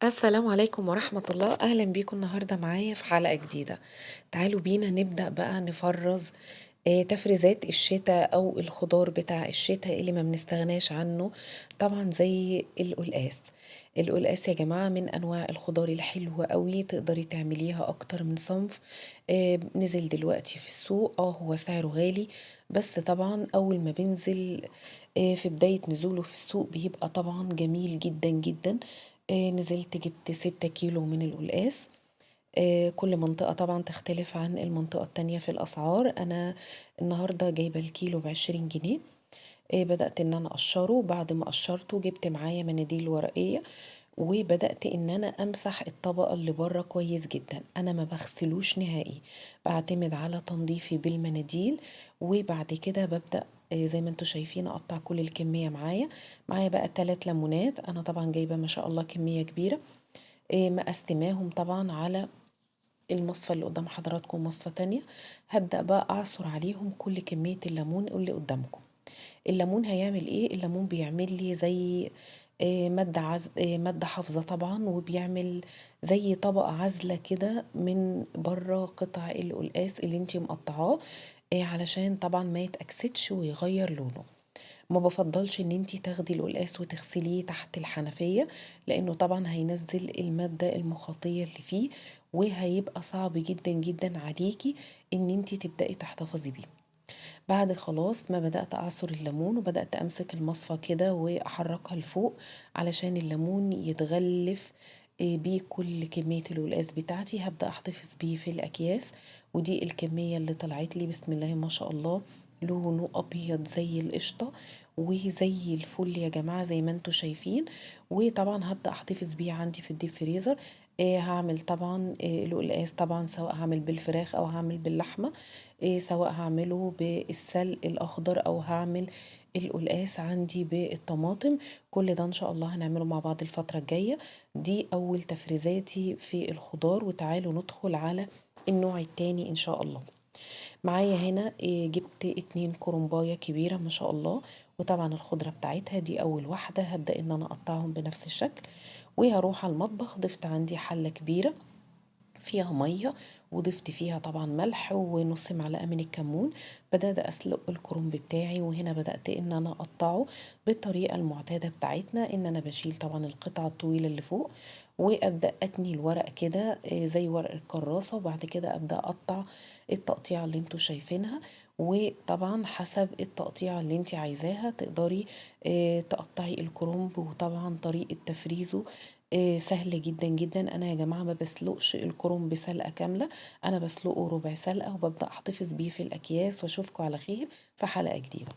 السلام عليكم ورحمة الله، أهلا بيكم النهاردة معايا في حلقة جديدة. تعالوا بينا نبدأ بقى نفرز تفريزات الشتاء أو الخضار بتاع الشتاء اللي ما بنستغناش عنه. طبعا زي القلقاس. القلقاس يا جماعة من أنواع الخضار الحلوة قوي، تقدري تعمليها أكتر من صنف. نزل دلوقتي في السوق، هو سعره غالي، بس طبعا أول ما بينزل في بداية نزوله في السوق بيبقى طبعا جميل جدا جدا. نزلت جبت 6 كيلو من القلقاس. كل منطقة طبعا تختلف عن المنطقة التانية في الأسعار. أنا النهاردة جايبة الكيلو ب20 جنيه. بدأت إن أنا أقشره، بعد ما قشرته جبت معايا مناديل ورقية، وبدأت إن أنا أمسح الطبقة اللي بره كويس جدا. أنا ما بغسلوش نهائي، بعتمد على تنظيفي بالمناديل. وبعد كده ببدأ زي ما انتوا شايفين أقطع كل الكمية معايا بقى 3 ليمونات. أنا طبعا جايبة ما شاء الله كمية كبيرة. مقسماهم طبعا على المصفى اللي قدام حضراتكم، مصفى تانية. هبدأ بقى أعصر عليهم كل كمية الليمون اللي قدامكم. الليمون هيعمل ايه؟ الليمون بيعمل لي زي مادة حافظة طبعا، وبيعمل زي طبقة عازلة كده من بره قطع القلقاس اللي انتي مقطعاه، علشان طبعا ما يتأكسدش ويغير لونه. ما بفضلش ان انتي تاخدي القلقاس وتغسليه تحت الحنفية، لانه طبعا هينزل المادة المخاطية اللي فيه، وهيبقى صعب جدا جدا عليكي ان انتي تبدأي تحتفظي بيه. بعد خلاص ما بدأت أعصر الليمون، وبدأت أمسك المصفى كده وأحركها لفوق علشان الليمون يتغلف بيه كل كمية القلقاس بتاعتي. هبدأ أحتفظ بيه في الأكياس، ودي الكمية اللي طلعت لي بسم الله ما شاء الله. لونه أبيض زي القشطة وزي الفل يا جماعة زي ما انتوا شايفين. وطبعا هبدأ أحتفظ بيه عندي في الديب فريزر. هعمل طبعا القلقاس طبعا، سواء هعمل بالفراخ أو هعمل باللحمة. سواء هعمله بالسلق الأخضر أو هعمل القلقاس عندي بالطماطم. كل ده إن شاء الله هنعمله مع بعض الفترة الجاية. دي أول تفريزاتي في الخضار، وتعالوا ندخل على النوع التاني إن شاء الله. معايا هنا جبت 2 كرنباية كبيرة ما شاء الله، وطبعا الخضرة بتاعتها دي أول واحدة هبدأ إن أنا أقطعهم بنفس الشكل. وهروح على المطبخ، ضفت عندي حلة كبيرة فيها مية، وضفت فيها طبعا ملح ونص معلقة من الكمون. بدأت أسلق الكرنب بتاعي، وهنا بدأت إن أنا أقطعه بالطريقة المعتادة بتاعتنا، إن أنا بشيل طبعا القطعة الطويلة اللي فوق، وأبدأ أتني الورق كده زي ورق الكراسة، وبعد كده أبدأ أقطع التقطيعة اللي انتوا شايفينها. وطبعا حسب التقطيعة اللي انت عايزاها تقدري تقطعي الكرنب. وطبعا طريقة تفريزه سهل جدا جدا. انا يا جماعه ما بسلقش الكرنب سلقه كامله، انا بسلقه ربع سلقه، وببدا احتفظ بيه في الاكياس. واشوفكم على خير في حلقه جديده.